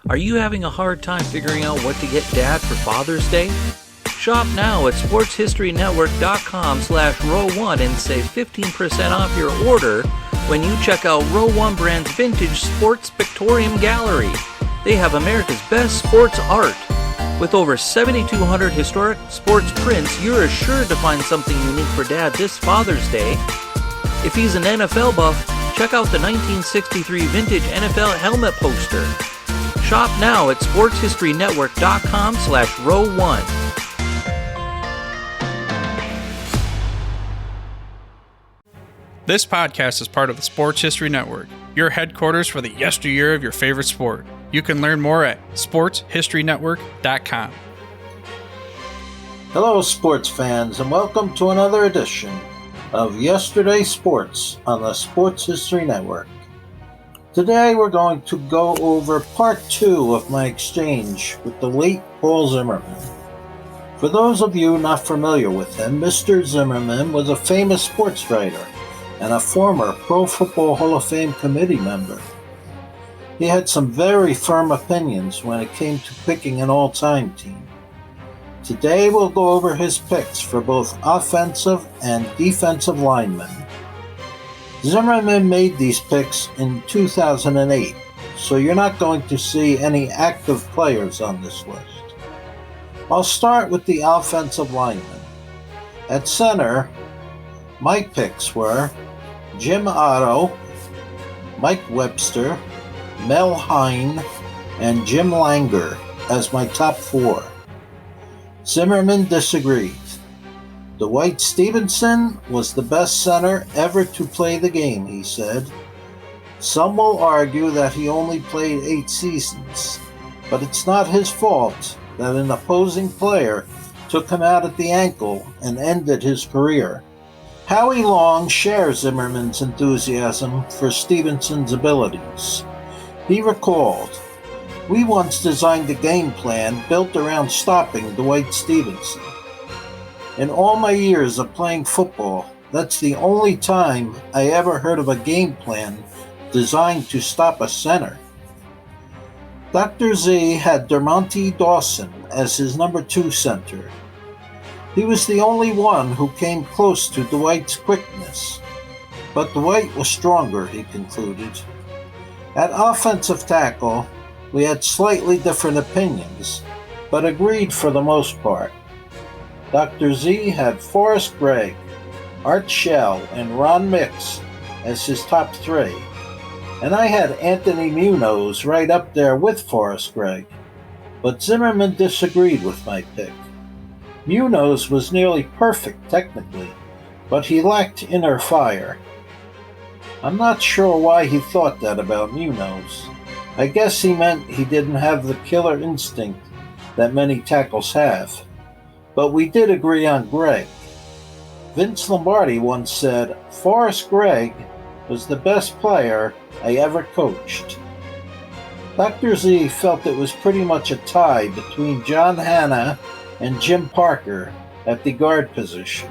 Are you having a hard time figuring out what to get Dad for Father's Day? Shop now at sportshistorynetwork.com/row1 and save 15% off your order when you check out Row 1 Brand's Vintage Sports Pictorium Gallery. They have America's best sports art. With over 7,200 historic sports prints, you're assured to find something unique for Dad this Father's Day. If he's an NFL buff, check out the 1963 vintage NFL helmet poster. Shop now at sportshistorynetwork.com/row1. This podcast is part of the Sports History Network, your headquarters for the yesteryear of your favorite sport. You can learn more at sportshistorynetwork.com. Hello, sports fans, and welcome to another edition of Yesterday Sports on the Sports History Network. Today we're going to go over part 2 of my exchange with the late Paul Zimmerman. For those of you not familiar with him, Mr. Zimmerman was a famous sports writer and a former Pro Football Hall of Fame committee member. He had some very firm opinions when it came to picking an all-time team. Today we'll go over his picks for both offensive and defensive linemen. Zimmerman made these picks in 2008, so you're not going to see any active players on this list. I'll start with the offensive linemen. At center, my picks were Jim Otto, Mike Webster, Mel Hine, and Jim Langer as my top 4. Zimmerman disagreed. Dwight Stevenson was the best center ever to play the game, he said. Some will argue that he only played 8 seasons, but it's not his fault that an opposing player took him out at the ankle and ended his career. Howie Long shares Zimmerman's enthusiasm for Stevenson's abilities. He recalled, "We once designed a game plan built around stopping Dwight Stevenson. In all my years of playing football, that's the only time I ever heard of a game plan designed to stop a center." Dr. Z had Dermontti Dawson as his number 2 center. He was the only one who came close to Dwight's quickness, but Dwight was stronger, he concluded. At offensive tackle, we had slightly different opinions, but agreed for the most part. Dr. Z had Forrest Gregg, Art Shell, and Ron Mix as his top 3, and I had Anthony Munoz right up there with Forrest Gregg, but Zimmerman disagreed with my pick. Munoz was nearly perfect technically, but he lacked inner fire. I'm not sure why he thought that about Munoz. I guess he meant he didn't have the killer instinct that many tackles have. But we did agree on Gregg. Vince Lombardi once said, "Forrest Gregg was the best player I ever coached." Dr. Z felt it was pretty much a tie between John Hanna and Jim Parker at the guard position.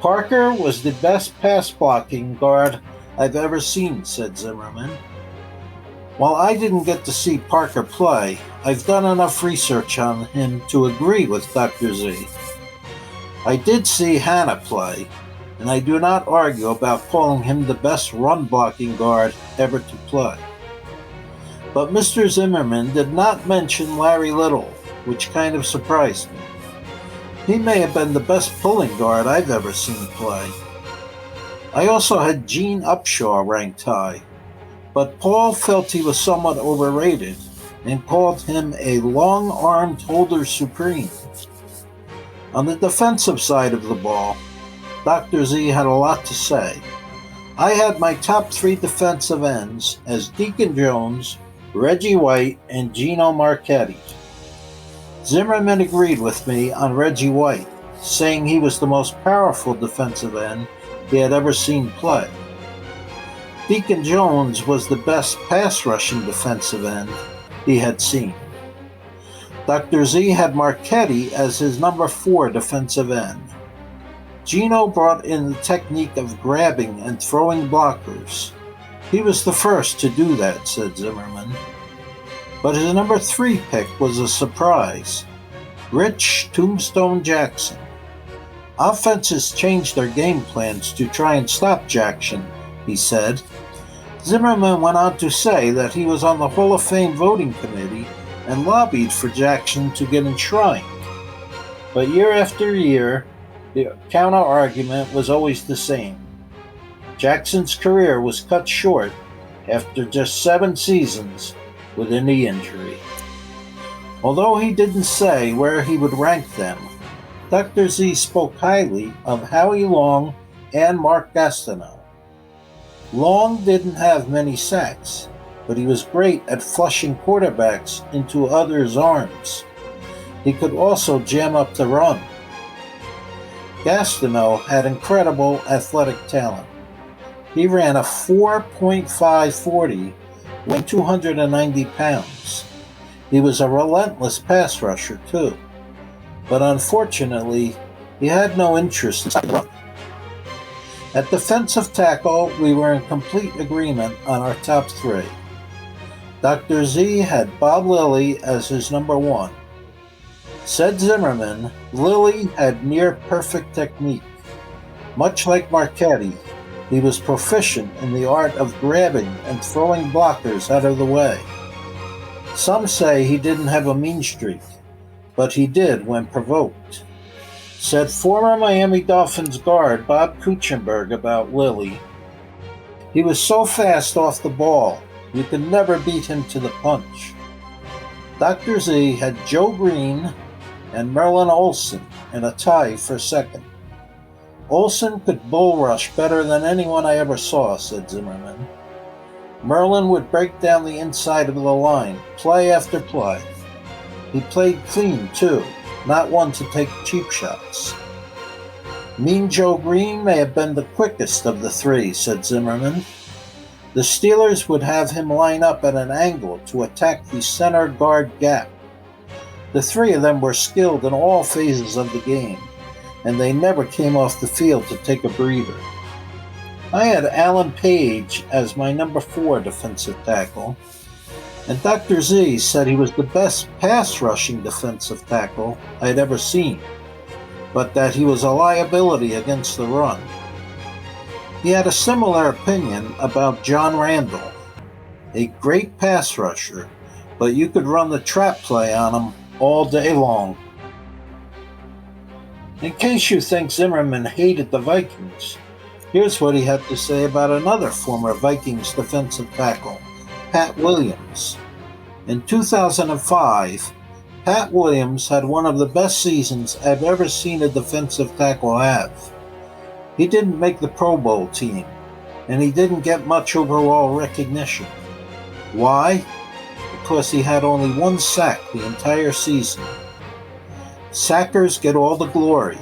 "Parker was the best pass-blocking guard I've ever seen," said Zimmerman. While I didn't get to see Parker play, I've done enough research on him to agree with Dr. Z. I did see Hanna play, and I do not argue about calling him the best run-blocking guard ever to play. But Mr. Zimmerman did not mention Larry Little, which kind of surprised me. He may have been the best pulling guard I've ever seen play. I also had Gene Upshaw ranked high, but Paul felt he was somewhat overrated and called him a long-armed holder supreme. On the defensive side of the ball, Dr. Z had a lot to say. I had my top 3 defensive ends as Deacon Jones, Reggie White, and Gino Marchetti. Zimmerman agreed with me on Reggie White, saying he was the most powerful defensive end he had ever seen play. Deacon Jones was the best pass-rushing defensive end he had seen. Dr. Z had Marchetti as his number 4 defensive end. Gino brought in the technique of grabbing and throwing blockers. He was the first to do that, said Zimmerman. But his number 3 pick was a surprise. Rich Tombstone Jackson. Offenses changed their game plans to try and stop Jackson, he said. Zimmerman went on to say that he was on the Hall of Fame voting committee and lobbied for Jackson to get enshrined. But year after year, the counter-argument was always the same. Jackson's career was cut short after just 7 seasons with a knee injury. Although he didn't say where he would rank them, Dr. Z spoke highly of Howie Long and Mark Gastineau. Long didn't have many sacks, but he was great at flushing quarterbacks into others' arms. He could also jam up the run. Gastineau had incredible athletic talent. He ran a 4.5 40, weighing 290 pounds. He was a relentless pass rusher, too. But unfortunately, he had no interest in the run. At defensive tackle, we were in complete agreement on our top 3. Dr. Z had Bob Lilly as his number 1. Said Zimmerman, Lilly had near-perfect technique. Much like Marchetti, he was proficient in the art of grabbing and throwing blockers out of the way. Some say he didn't have a mean streak, but he did when provoked. Said former Miami Dolphins guard Bob Kuechenberg about Lilly, he was so fast off the ball, you could never beat him to the punch. Dr. Z had Joe Green and Merlin Olsen in a tie for second. Olsen could bull rush better than anyone I ever saw, said Zimmerman. Merlin would break down the inside of the line, play after play. He played clean, too, not one to take cheap shots. Mean Joe Green may have been the quickest of the 3, said Zimmerman. The Steelers would have him line up at an angle to attack the center guard gap. The 3 of them were skilled in all phases of the game, and they never came off the field to take a breather. I had Alan Page as my number 4 defensive tackle, and Dr. Z said he was the best pass-rushing defensive tackle I'd ever seen, but that he was a liability against the run. He had a similar opinion about John Randall, a great pass rusher, but you could run the trap play on him all day long. In case you think Zimmerman hated the Vikings, here's what he had to say about another former Vikings defensive tackle, Pat Williams. In 2005, Pat Williams had one of the best seasons I've ever seen a defensive tackle have. He didn't make the Pro Bowl team, and he didn't get much overall recognition. Why? Because he had only 1 sack the entire season. Sackers get all the glory,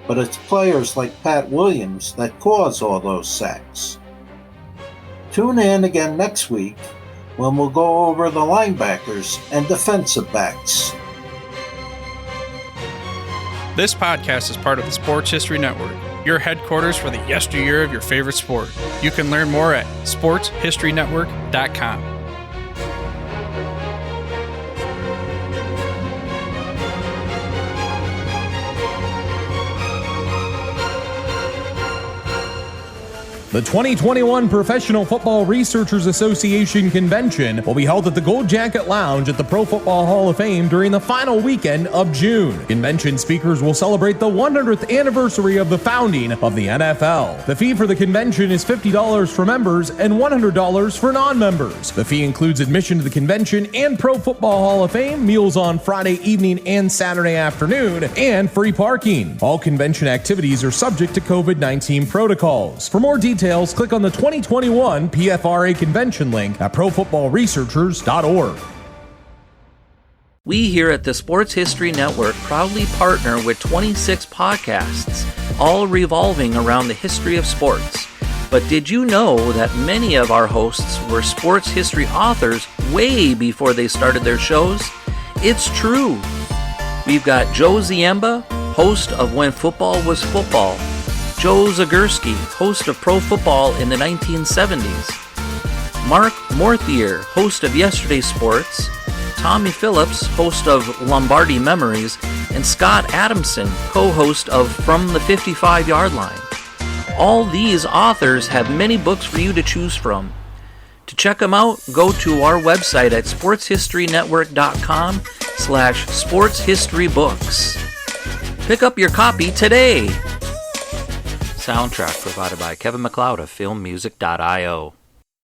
but it's players like Pat Williams that cause all those sacks. Tune in again next week when we'll go over the linebackers and defensive backs. This podcast is part of the Sports History Network, your headquarters for the yesteryear of your favorite sport. You can learn more at sportshistorynetwork.com. The 2021 Professional Football Researchers Association Convention will be held at the Gold Jacket Lounge at the Pro Football Hall of Fame during the final weekend of June. Convention speakers will celebrate the 100th anniversary of the founding of the NFL. The fee for the convention is $50 for members and $100 for non-members. The fee includes admission to the convention and Pro Football Hall of Fame, meals on Friday evening and Saturday afternoon, and free parking. All convention activities are subject to COVID-19 protocols. For more details, click on the 2021 PFRA convention link at profootballresearchers.org. We here at the Sports History Network proudly partner with 26 podcasts, all revolving around the history of sports. But did you know that many of our hosts were sports history authors way before they started their shows? It's true. We've got Joe Ziemba, host of When Football Was Football, Joe Zagurski, host of Pro Football in the 1970s, Mark Morthier, host of Yesterday's Sports, Tommy Phillips, host of Lombardi Memories, and Scott Adamson, co-host of From the 55-Yard Line. All these authors have many books for you to choose from. To check them out, go to our website at sportshistorynetwork.com/sportshistorybooks. Pick up your copy today. Soundtrack provided by Kevin MacLeod of filmmusic.io.